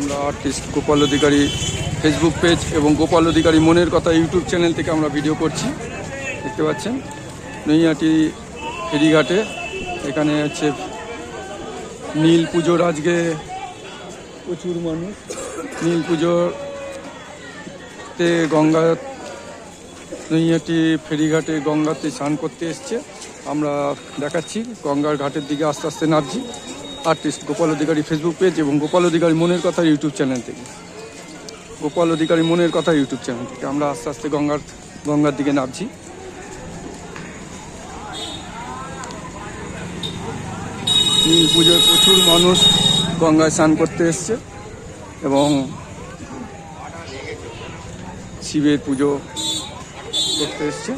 আমরা আর্টিস্ট গোপাল অধিকারী Facebook page এবং গোপাল অধিকারী মনের কথা ইউটিউব চ্যানেল থেকে আমরা ভিডিও করছি। দেখতে পাচ্ছেন নৈহাটি ফেরিঘাটে এখানে হচ্ছে নীল পুজোর আজকে প্রচুর মানুষ নীল পুজোতে গঙ্গা নৈহাটি ফেরিঘাটে গঙ্গাতে স্নান করতে এসছে। আমরা দেখাচ্ছি গঙ্গার ঘাটের দিকে আস্তে আস্তে নামছি আর্টিস্ট গোপাল অধিকারী ফেসবুক পেজ এবং গোপাল অধিকারী মনের কথা ইউটিউব চ্যানেল থেকে। গোপাল অধিকারী মনের কথা ইউটিউব চ্যানেল থেকে আমরা আস্তে আস্তে গঙ্গার দিকে নামছি। নীল পুজোয় প্রচুর মানুষ গঙ্গায় স্নান করতে এসছে এবং শিবের পুজো করতে এসছে।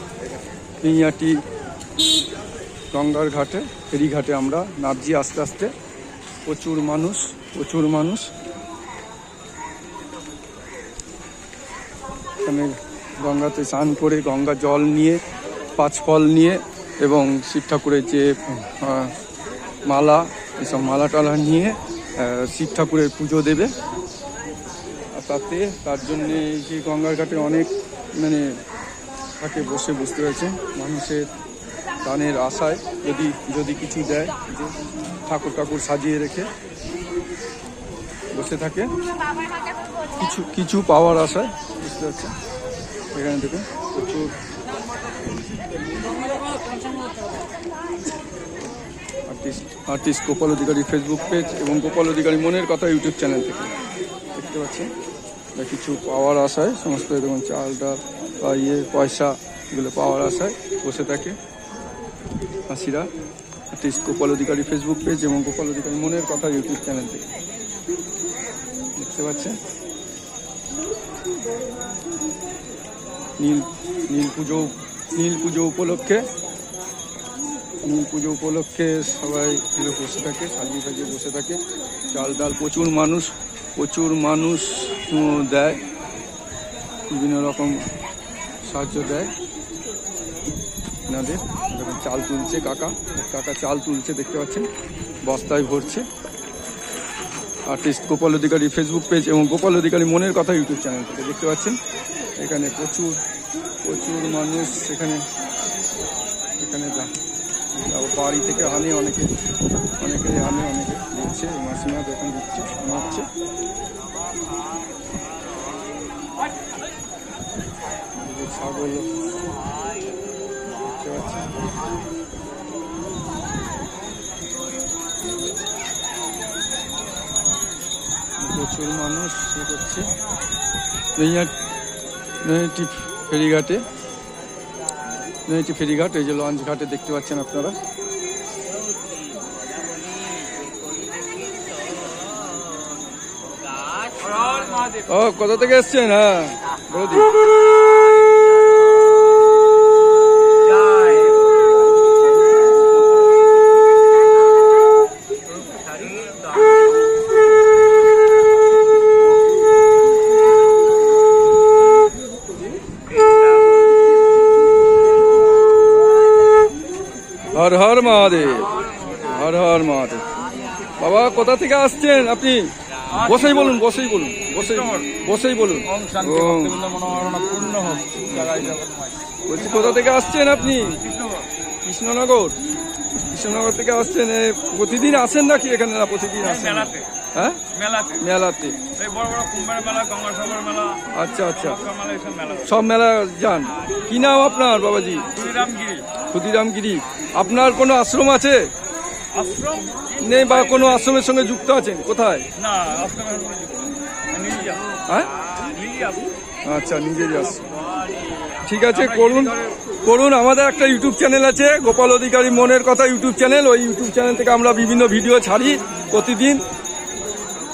নৈহাটি গঙ্গার ঘাটে ফেরিঘাটে আমরা নামছি আস্তে আস্তে। প্রচুর মানুষ এখানে গঙ্গাতে স্নান করে গঙ্গা জল নিয়ে পাঁচ ফল নিয়ে এবং শিব ঠাকুরের যে মালা এসব মালা টালা নিয়ে শিব ঠাকুরের পুজো দেবে। আর তার জন্যে যে গঙ্গার ঘাটে অনেক থাকে বসে, বুঝতে পেরেছে মানুষের দানের আশায় যদি কিছু দেয়, যে ঠাকুর সাজিয়ে রেখে বসে থাকে কিছু পাওয়ার আশায়, বুঝতে পারছেন। এখানে দেখুন প্রচুর আর্টিস্ট গোপাল অধিকারী ফেসবুক পেজ এবং গোপাল অধিকারী মনের কথা ইউটিউব চ্যানেল থেকে দেখতে পাচ্ছেন। কিছু পাওয়ার আশায় সমস্ত দেখুন চাল ডাল বা পয়সা এগুলো পাওয়ার আশায় বসে থাকে হাসিরা। আর্টিস্ট গোপাল অধিকারী ফেসবুক পেজ এবং গোপাল অধিকারী মনের কথা ইউটিউব চ্যানেল থেকে দেখতে পাচ্ছেন। নীল পুজো উপলক্ষে সবাই বসে থাকে, সাজিয়ে বসে থাকে। চাল ডাল প্রচুর মানুষ দেয়, বিভিন্ন রকম সাহায্য দেয় এনাদের। দেখুন চাল তুলছে কাকা চাল তুলছে, দেখতে পাচ্ছেন বস্তায় ভরছে। আর্টিস্ট গোপাল অধিকারী ফেসবুক পেজ এবং গোপাল অধিকারী মনের কথা ইউটিউব চ্যানেল থেকে দেখতে পাচ্ছেন। এখানে প্রচুর মানুষ এখানে বাড়ি থেকে আনে, অনেকে আনে, অনেকে দিচ্ছে। মাসিমা দোকান দিচ্ছে, হচ্ছে ছাগল দেখতে পাচ্ছেন। প্রচুর মানুষ করছে নৈহাটি ফেরিঘাট। এই যে লঞ্চ ঘাটে দেখতে পাচ্ছেন আপনারা। ও কোথা থেকে এসছেন? হ্যাঁ হর হর মহাদেব, হর হর মহাদেব। বাবা কোথা থেকে আসছেন আপনি? বসেই বলুন। বলছি কোথা থেকে আসছেন আপনি? কৃষ্ণনগর থেকে আসছেন। প্রতিদিন আসেন নাকি এখানে? না প্রতিদিন আসেন? হ্যাঁ মেলাতে। আচ্ছা সব মেলা যান। কি নাম আপনার বাবাজি? ক্ষুদিরাম গিরি। আপনার কোনো আশ্রম আছে? নেই বা কোনো আশ্রমের সঙ্গে যুক্ত আছেন? কোথায়? হ্যাঁ আচ্ছা নিজেরই আশ্রম। ঠিক আছে, করুন। আমাদের একটা ইউটিউব চ্যানেল আছে গোপাল অধিকারী মনের কথা ইউটিউব চ্যানেল। ওই ইউটিউব চ্যানেল থেকে আমরা বিভিন্ন ভিডিও ছাড়ি প্রতিদিন।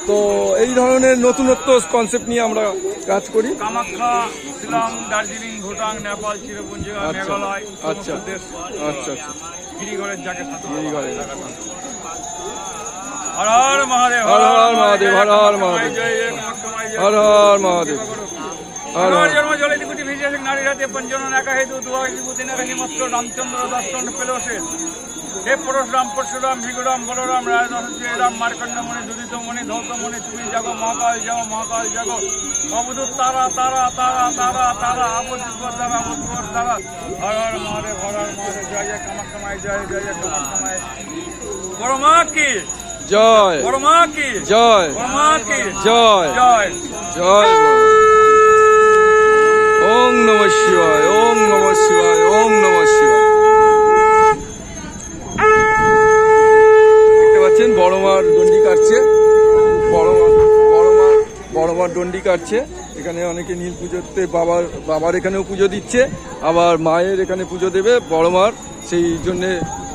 তো এই ধরনের নতুনত্ব কনসেপ্ট নিয়ে আমরা কাজ করি। কামাখ্যা, শিলং, দার্জিলিং, ভুটান, নেপাল, চিরপুঞ্জি, মেঘালয়। আচ্ছা গিরিঘরের যাকে গিরিঘরের। হর হর মহাদেব, হর হর মহাদেব, হর হর মহাদেব, হর হর মহাদেব। জন্ম জলে দিকুটি ভিজে নারী হাতে পঞ্জন একা হেতু দুয়া বিভূতি নাকি মাত্র রামচন্দ্র দর্শন পেল সে। হে পরশুরাম পরশুরাম ভিগুরাম বলরাম রায় রাম মার্কণ্ডমণি দুদিতমণি ধৌতমণি তুমি জাগো মহাকাল জাগো অবধূত তারা তারা তারা তারা তারা আবদ্ধ তারা আবদ্ধ তারা হর হর মহাদেব জয় জয় কামাখ্যামায় জয় জয় জয় কামাখ্যামায় বড় মা কি জয়, বড় মা কি জয়, বড় মা কি জয়, জয় জয়। ওং নমঃ শিবায়, ওং নমঃ শিবায়, ওং নমঃ শিবায়। দেখতে পাচ্ছেন বড় মার দণ্ডি কাটছে, বড় মার দণ্ডি কাটছে। এখানে অনেকে নীল পুজোতে বাবার এখানেও পুজো দিচ্ছে, আবার মায়ের এখানে পুজো দেবে বড় মার, সেই জন্যে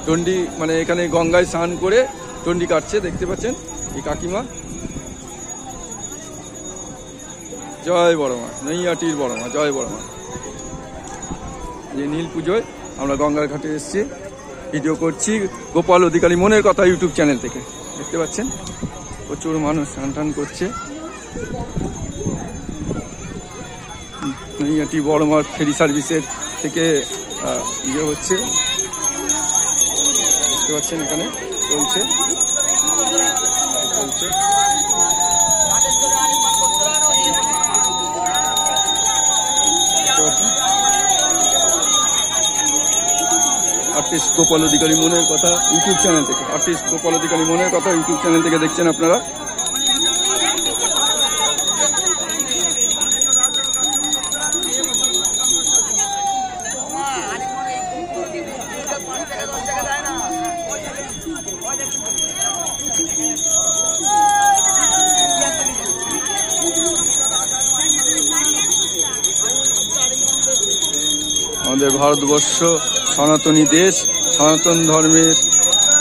দণ্ডি মানে এখানে গঙ্গায় স্নান করে দণ্ডি কাটছে। দেখতে পাচ্ছেন এই কাকিমা। জয় বড় মা, নৈহাটির বড় মা, জয় বড় মা। এই নীল পুজোয় আমরা গঙ্গার ঘাটে এসেছি, ভিডিও করছি গোপাল অধিকারী মনের কথা ইউটিউব চ্যানেল থেকে। দেখতে পাচ্ছেন প্রচুর মানুষ স্নান টান করছে। নৈহাটি বড় মার ফেরি সার্ভিসের থেকে ইয়ে হচ্ছে, দেখতে পাচ্ছেন এখানে চলছে। আর্টিস্ট গোপাল অধিকারী মনের কথা ইউটিউব চ্যানেল থেকে, আর্টিস্ট গোপাল অধিকারী মনের কথা ইউটিউব চ্যানেল থেকে দেখছেন আপনারা। আমাদের ভারতবর্ষ সনাতনী দেশ, সনাতন ধর্মের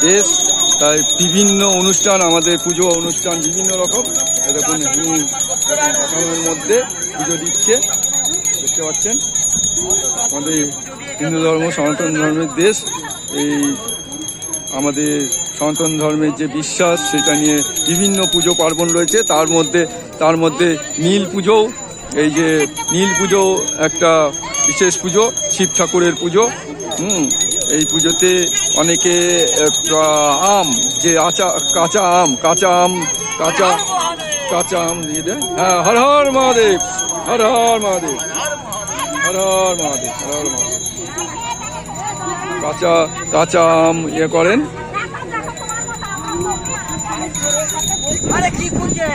দেশ, তাই বিভিন্ন অনুষ্ঠান, আমাদের পুজো অনুষ্ঠান বিভিন্ন রকম। এরকম আসামের মধ্যে পুজো দিচ্ছে, দেখতে পাচ্ছেন। আমাদের হিন্দু ধর্ম সনাতন ধর্মের দেশ, এই আমাদের সনাতন ধর্মের যে বিশ্বাস সেটা নিয়ে বিভিন্ন পুজো পার্বণ রয়েছে। তার মধ্যে নীল পুজো, এই যে নীল পুজো একটা বিশেষ পুজো, শিব ঠাকুরের পুজো। এই পুজোতে অনেকে আম, যে কাঁচা আম দিয়ে দেয়। হ্যাঁ, হর হর মহাদেব, হর হর মহাদেব, হর হর মহাদেব, হর হর মহাদেব। কাঁচা আম ইয়ে করেন। আরে কি করছে?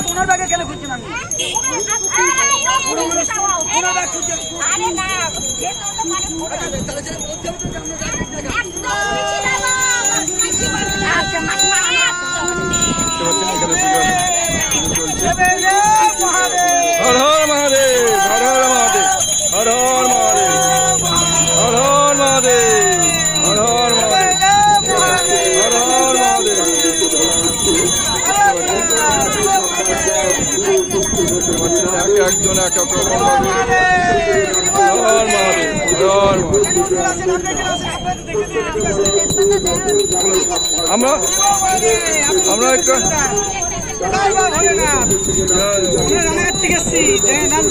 কোন ব্যাগে কেন খুঁজছেন? আমি হর হর মহাদেব, হর হর মহাদেব, হর হর মহাদেব, হর হর মহাদেব, হর হর মহাদেব, হর হর মহাদেব। একজন এক এক রকম ভাবে হর মহাদেব, হর মহাদেব। আমরা একটা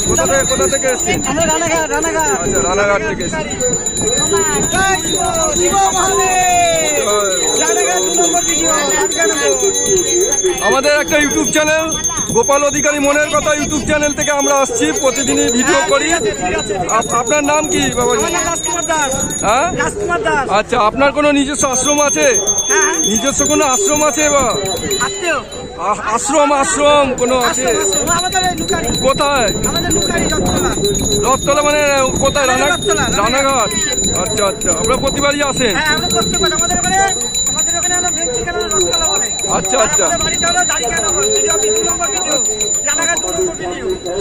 কোথা থেকে এসছি? আচ্ছা, রানাঘাট থেকে এসছি। আমাদের একটা ইউটিউব চ্যানেল গোপাল অধিকারী মনের কথা ইউটিউব চ্যানেল থেকে আমরা আসছি, প্রতিদিনই ভিডিও করি। আপনার নাম কি বাবাজি? হ্যাঁ, আচ্ছা, আপনার কোনো নিজস্ব আশ্রম আছে? নিজস্ব কোনো আশ্রম আছে বা আশ্রম কোনো আছে? কোথায়? রথতলা মানে কোথায়? রানাঘাট। আচ্ছা আচ্ছা, আপনারা প্রতিবারই আসেন? আচ্ছা আচ্ছা,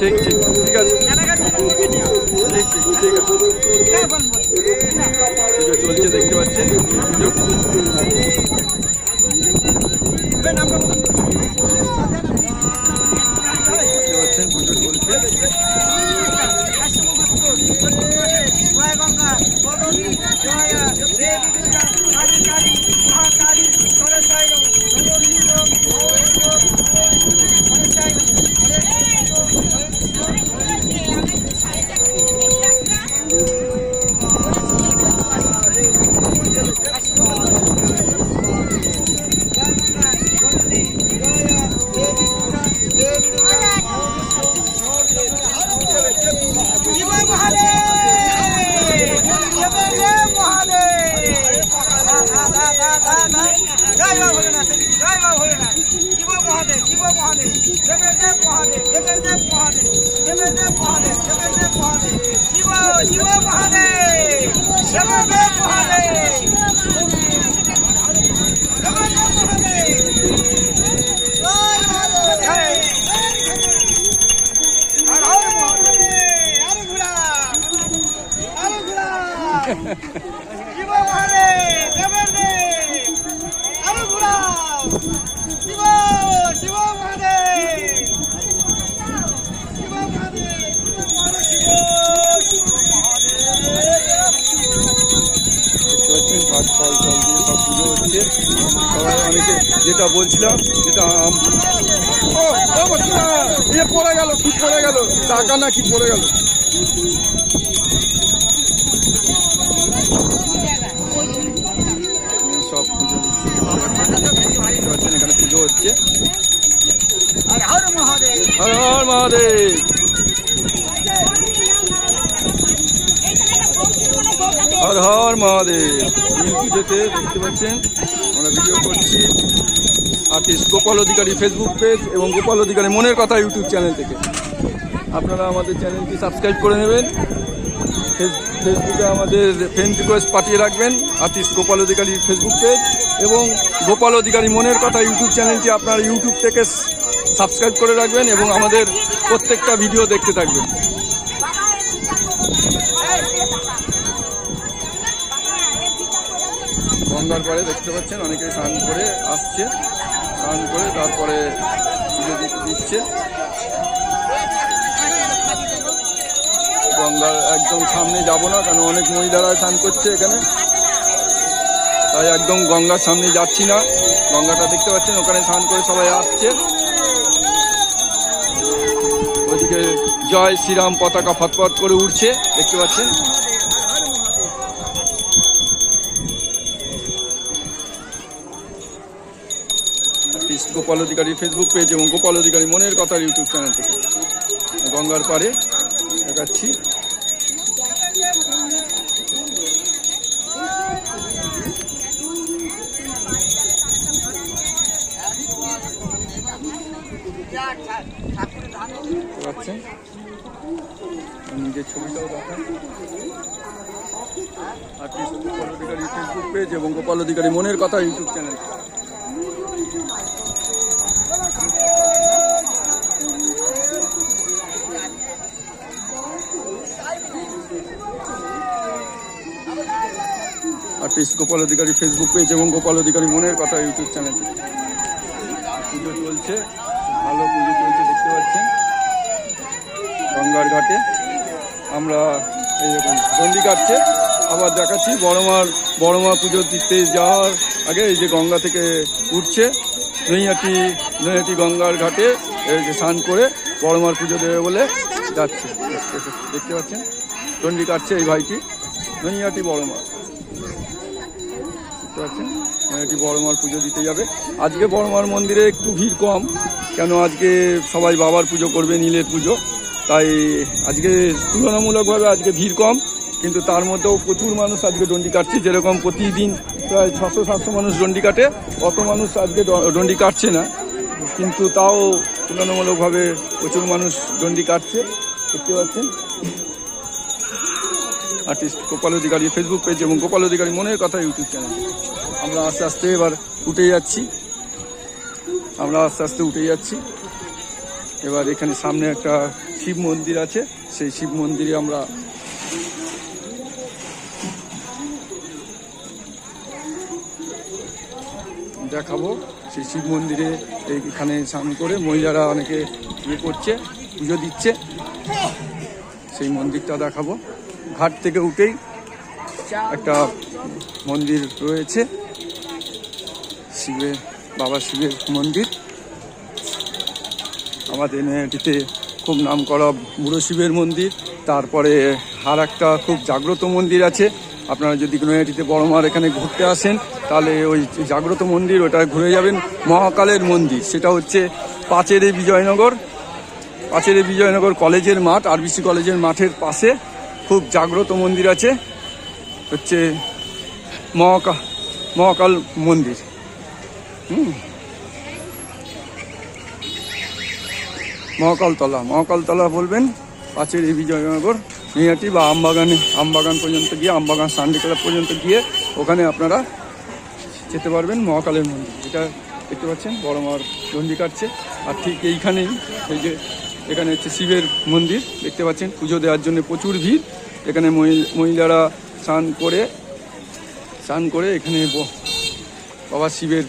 ঠিক ঠিক ঠিক আছে, ঠিক ঠিক ঠিক আছে। পুজো চলছে, দেখতে পাচ্ছেন পুজো। দেখতে পাচ্ছেন পুজো চলছে। জয় মা ভোলেনাথ। শিব মহাদেব, শিব মহাদেব, দেবের মহাদেব, দেবের মহাদেব, দেবের মহাদেব, দেবের মহাদেব, শিব শিব মহাদেব, দেবের মহাদেব, দেবের মহাদেব। জয় মহাদেব, জয়। আর হরে মহাদেব, আরে ঘোড়া, আরে ঘোড়া। শিব মহাদেব, দেবের দেব, আরে ঘোড়া। শিব শিব মহাদেব, শিব মহাদেব, শিব দেখতে পাচ্ছেন পাঁচ ফল জল দিয়ে সব পুজো হচ্ছে। সবাই অনেকে যেটা বলছিলাম যেটা পড়ে গেল, কি পড়ে গেল, টাকা না কি পড়ে গেল। সব পুজো দেখতে পাচ্ছেন, এখানে পুজো হচ্ছে। আর হর মহাদেব। হর হর মহাদেব। হর হর মহাদেব। নীল পুজোতে দেখতে পাচ্ছেন আমরা ভিডিও করছি আর্টিস্ট গোপাল অধিকারী ফেসবুক পেজ এবং গোপাল অধিকারী মনের কথা ইউটিউব চ্যানেল থেকে। আপনারা আমাদের চ্যানেলটি সাবস্ক্রাইব করে নেবেন। ফেসবুকে আমাদের ফ্রেন্ড রিকোয়েস্ট পাঠিয়ে রাখবেন আর্টিস্ট গোপাল অধিকারী ফেসবুক পেজ এবং গোপাল অধিকারী মনের কথা ইউটিউব চ্যানেলটি আপনারা ইউটিউব থেকে সাবস্ক্রাইব করে রাখবেন এবং আমাদের প্রত্যেকটা ভিডিও দেখতে থাকবেন। গঙ্গার পরে দেখতে পাচ্ছেন অনেকে স্নান করে আসছে, স্নান করে তারপরে পুজো দিচ্ছে। গঙ্গার একদম সামনে যাব না, কারণ অনেক মহিলারা স্নান করছে এখানে, তাই একদম গঙ্গার সামনে যাচ্ছি না। গঙ্গাটা দেখতে পাচ্ছেন ওখানে স্নান করে সবাই আসছে। ওদিকে জয় শ্রীরাম পতাকা ফতফত করে উঠছে দেখতে পাচ্ছেন। গোপাল অধিকারী ফেসবুক পেজ এবং গোপাল অধিকারী মনের কথার ইউটিউব চ্যানেল থেকে গঙ্গার পাড়ে দেখাচ্ছি। নিজের ছবিটাও দেখান। আর্টিস্ট গোপাল অধিকারী ফেসবুক পেজ এবং গোপাল অধিকারী মনের কথা ইউটিউব চ্যানেল। আর্টিস্ট গোপাল অধিকারী ফেসবুক পেজ এবং গোপাল অধিকারী মনের কথা ইউটিউব চ্যানেল। পুজো চলছে, ভালো পুজো চলছে দেখতে পাচ্ছেন গঙ্গার ঘাটে। আমরা এইরকম দণ্ডি কাটছে। আবার দেখাচ্ছি বড় মা পুজো দিতে যাওয়ার আগে এই যে গঙ্গা থেকে উঠছে নৈহাটি গঙ্গার ঘাটে এই যে স্নান করে বড় মার পুজো দেবে বলে যাচ্ছে। দেখতে পাচ্ছেন দণ্ডি কাটছে এই ভাইটি, নৈহাটি বড় মা। দেখতে পাচ্ছেন নৈহাটি বড় মার পুজো দিতে যাবে। আজকে বড় মার মন্দিরে একটু ভিড় কম, কেন আজকে সবাই বাবার পুজো করবে, নীলের পুজো, তাই আজকে তুলনামূলকভাবে আজকে ভিড় কম। কিন্তু তার মধ্যেও প্রচুর মানুষ আজকে ডন্ডি কাটছে। যেরকম প্রতিদিন প্রায় 600-700 মানুষ ডন্ডি কাটে, অত মানুষ আজকে ডন্ডি কাটছে না, কিন্তু তাও তুলনামূলকভাবে প্রচুর মানুষ ডন্ডি কাটছে দেখতে পাচ্ছেন। আর্টিস্ট গোপাল অধিকারী ফেসবুক পেজ এবং গোপাল অধিকারী মনের কথা ইউটিউব চ্যানেল। আমরা আস্তে আস্তে এবার উঠে যাচ্ছি। এবার এখানে সামনে একটা শিব মন্দির আছে, সেই শিব মন্দিরে আমরা দেখাবো। সেই শিব মন্দিরে এখানে স্নান করে মহিলারা অনেকে করছে, পুজো দিচ্ছে, সেই মন্দিরটা দেখাবো। ঘাট থেকে উঠেই একটা মন্দির রয়েছে, বাবা শিবের মন্দির। আমাদের নৈহাটিতে খুব নাম করা বুড়ো শিবের মন্দির। তারপরে আর একটা খুব জাগ্রত মন্দির আছে। আপনারা যদি নৈহাটিতে বড় মার এখানে ঘুরতে আসেন তাহলে ওই জাগ্রত মন্দির ওটা ঘুরে যাবেন। মহাকালের মন্দির, সেটা হচ্ছে পাচেরে বিজয়নগর কলেজের মাঠ, আরবিসি কলেজের মাঠের পাশে খুব জাগ্রত মন্দির আছে, হচ্ছে মহাকাল মন্দির। মহাকালতলা বলবেন, পাশের এই বিজয়নগর নিহাটি বা আমবাগান পর্যন্ত গিয়ে, আমবাগান সানডে ক্লাব পর্যন্ত গিয়ে ওখানে আপনারা যেতে পারবেন মহাকালের মন্দির। এটা দেখতে পাচ্ছেন বড় মার দণ্ডি কাটছে, আর ঠিক এইখানেই এই যে এখানে হচ্ছে শিবের মন্দির দেখতে পাচ্ছেন। পুজো দেওয়ার জন্য প্রচুর ভিড়। এখানে মহিলারা স্নান করে এখানে বাবা শিবের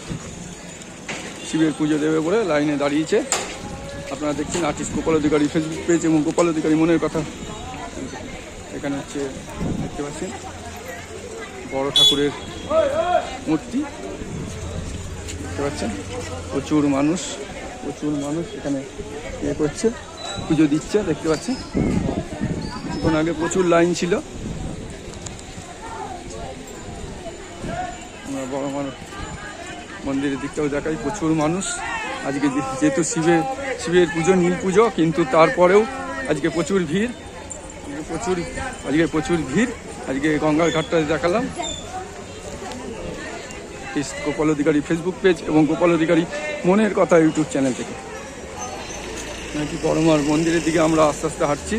পুজো দেবে বলে লাইনে দাঁড়িয়েছে। আপনারা দেখছেন আর্টিস্ট গোপাল অধিকারী ফেসবুক পেজ এবং গোপাল অধিকারী মনের কথা। এখানে হচ্ছে দেখতে পাচ্ছেন বড় ঠাকুরের মূর্তি দেখতে পাচ্ছেন। প্রচুর মানুষ এখানে করছে, পুজো দিচ্ছে দেখতে পাচ্ছেন। কিছুক্ষণ আগে প্রচুর লাইন ছিল। আমরা বড় মানুষ মন্দিরের দিকটাও দেখাই, প্রচুর মানুষ আজকে। যেহেতু শিবের পুজো, নীল পুজো, কিন্তু তারপরেও আজকে প্রচুর ভিড়। আজকে গঙ্গার ঘাটটা দেখালাম গোপাল অধিকারী ফেসবুক পেজ এবং গোপাল অধিকারী মনের কথা ইউটিউব চ্যানেল থেকে। নাকি বড়মার মন্দিরের দিকে আমরা আস্তে আস্তে হাঁটছি।